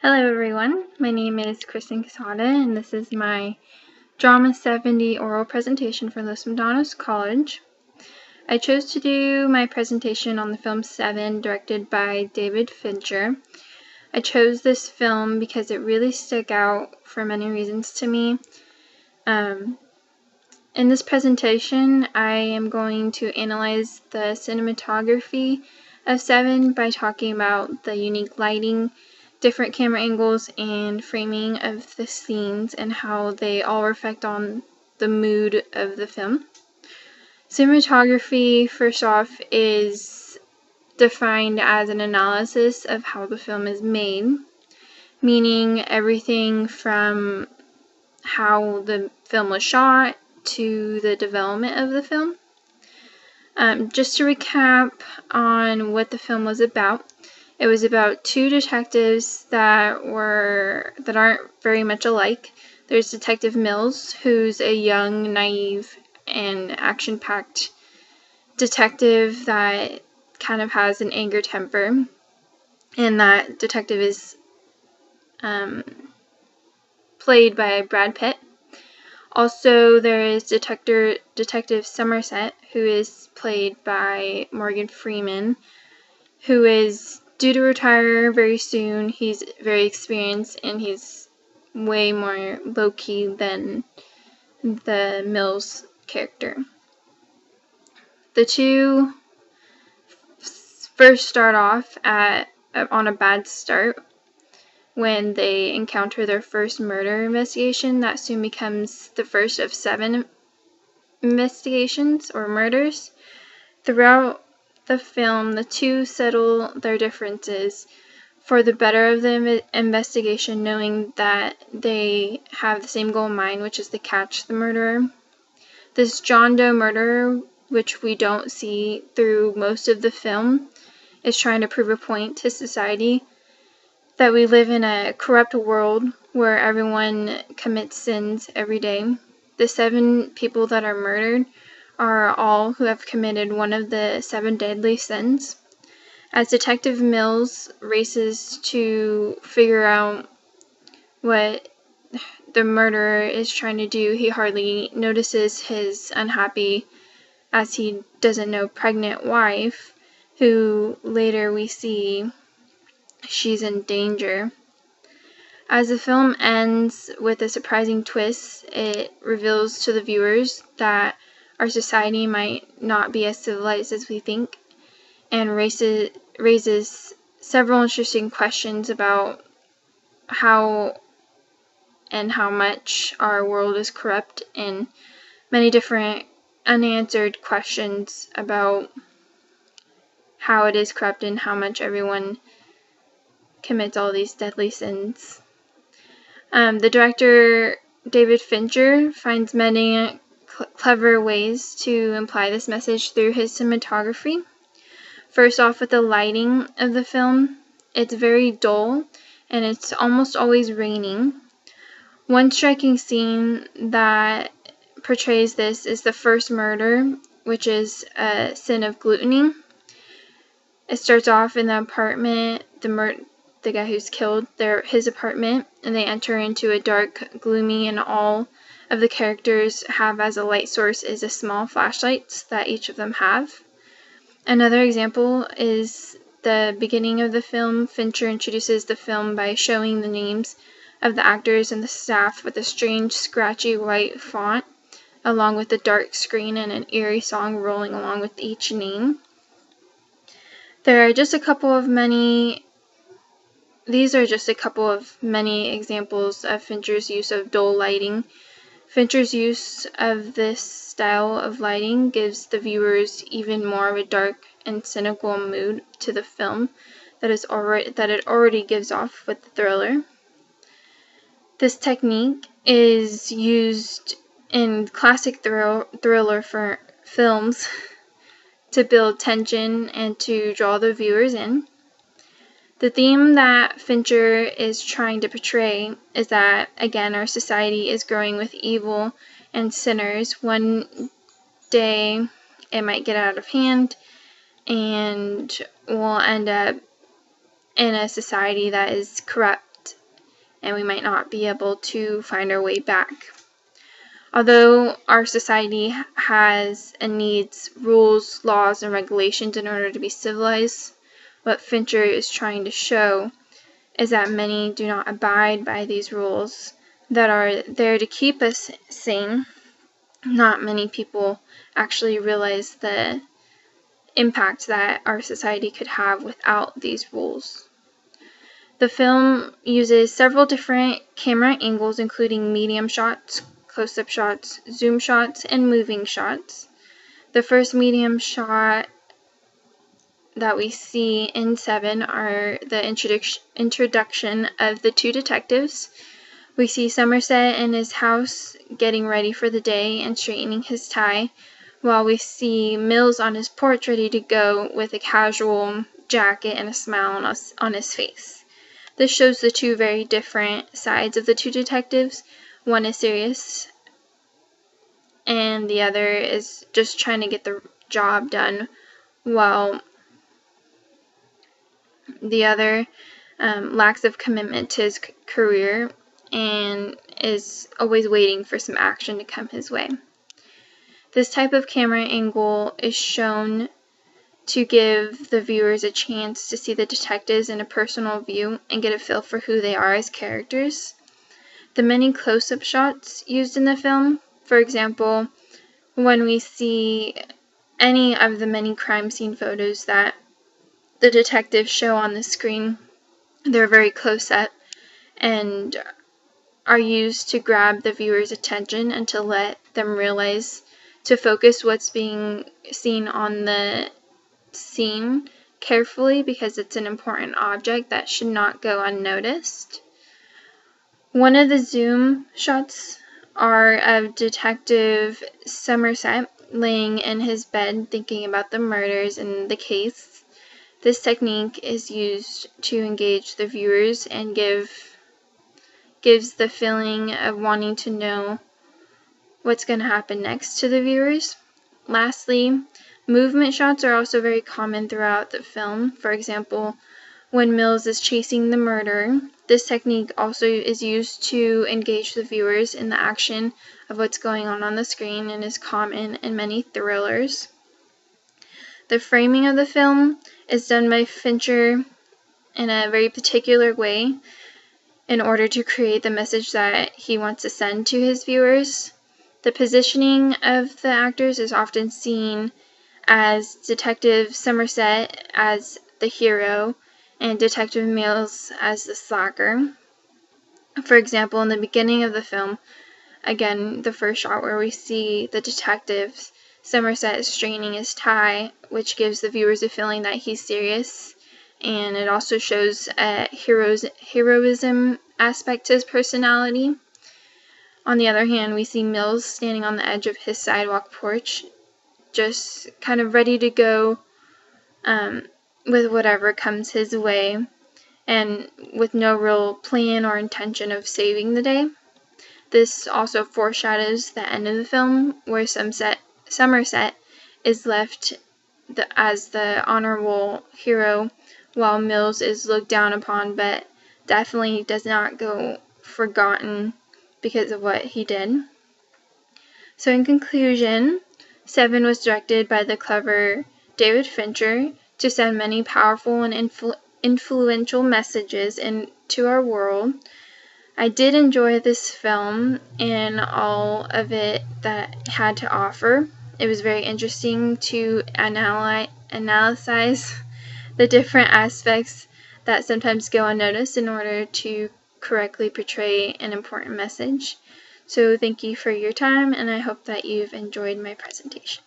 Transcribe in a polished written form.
Hello everyone, my name is Kristen Quesada and this is my Drama 70 oral presentation for Los Medanos College. I chose to do my presentation on the film Seven, directed by David Fincher. I chose this film because it really stuck out for many reasons to me. In this presentation, I am going to analyze the cinematography of Seven by talking about the unique lighting, different camera angles, and framing of the scenes and how they all reflect on the mood of the film. Cinematography, first off, is defined as an analysis of how the film is made, meaning everything from how the film was shot to the development of the film. Just to recap on what the film was about, it was about two detectives that aren't very much alike. There's Detective Mills, who's a young, naive, and action-packed detective that kind of has an anger temper, and that detective is played by Brad Pitt. Also, there is Detective Somerset, who is played by Morgan Freeman, who is due to retire very soon. He's very experienced and he's way more low-key than the Mills character. The two first start off on a bad start when they encounter their first murder investigation that soon becomes the first of 7 investigations or murders. Throughout the film, the two settle their differences for the better of the investigation, knowing that they have the same goal in mind, which is to catch the murderer. This John Doe murderer, which we don't see through most of the film, is trying to prove a point to society that we live in a corrupt world where everyone commits sins every day. The 7 people that are murdered are all who have committed one of the 7 deadly sins. As Detective Mills races to figure out what the murderer is trying to do, he hardly notices his unhappy, as he doesn't know, pregnant wife, who later we see she's in danger. As the film ends with a surprising twist, it reveals to the viewers that our society might not be as civilized as we think, and raises several interesting questions about how much our world is corrupt, and many different unanswered questions about how it is corrupt and how much everyone commits all these deadly sins. The director, David Fincher, finds many clever ways to imply this message through his cinematography. First off, with the lighting of the film, it's very dull and it's almost always raining. One striking scene that portrays this is the first murder, which is a sin of gluttony. It starts off in the apartment, the guy who's killed, his apartment, and they enter into a dark, gloomy, and all of the characters have as a light source is a small flashlights that each of them have. Another example is the beginning of the film. Fincher introduces the film by showing the names of the actors and the staff with a strange, scratchy white font, along with a dark screen and an eerie song rolling along with each name. These are just a couple of many examples of Fincher's use of dull lighting. Fincher's use of this style of lighting gives the viewers even more of a dark and cynical mood to the film that it already gives off with the thriller. This technique is used in classic thriller films to build tension and to draw the viewers in. The theme that Fincher is trying to portray is that, again, our society is growing with evil and sinners. One day it might get out of hand and we'll end up in a society that is corrupt and we might not be able to find our way back. Although our society has and needs rules, laws, and regulations in order to be civilized, what Fincher is trying to show is that many do not abide by these rules that are there to keep us sane. Not many people actually realize the impact that our society could have without these rules. The film uses several different camera angles, including medium shots, close-up shots, zoom shots, and moving shots. The first medium shot that we see in Seven are the introduction of the two detectives. We see Somerset in his house getting ready for the day and straightening his tie, while we see Mills on his porch ready to go with a casual jacket and a smile on his face. This shows the two very different sides of the two detectives. One is serious, and the other is just trying to get the job done, while the other lacks of commitment to his career and is always waiting for some action to come his way. This type of camera angle is shown to give the viewers a chance to see the detectives in a personal view and get a feel for who they are as characters. The many close-up shots used in the film, for example, when we see any of the many crime scene photos that the detectives show on the screen, they're very close up and are used to grab the viewer's attention and to let them realize to focus what's being seen on the scene carefully, because it's an important object that should not go unnoticed. One of the zoom shots are of Detective Somerset laying in his bed thinking about the murders in the case. This technique is used to engage the viewers and gives the feeling of wanting to know what's going to happen next to the viewers. Lastly, movement shots are also very common throughout the film. For example, when Mills is chasing the murderer, this technique also is used to engage the viewers in the action of what's going on the screen and is common in many thrillers. The framing of the film is done by Fincher in a very particular way in order to create the message that he wants to send to his viewers. The positioning of the actors is often seen as Detective Somerset as the hero and Detective Mills as the slacker. For example, in the beginning of the film, again, the first shot where we see the detectives, Somerset is straightening his tie, which gives the viewers a feeling that he's serious, and it also shows a heroism aspect to his personality. On the other hand, we see Mills standing on the edge of his sidewalk porch, just kind of ready to go with whatever comes his way, and with no real plan or intention of saving the day. This also foreshadows the end of the film, where Somerset is left as the honorable hero, while Mills is looked down upon, but definitely does not go forgotten because of what he did. So in conclusion, Seven was directed by the clever David Fincher to send many powerful and influential messages into our world. I did enjoy this film and all of it that it had to offer. It was very interesting to analyze the different aspects that sometimes go unnoticed in order to correctly portray an important message. So thank you for your time, and I hope that you've enjoyed my presentation.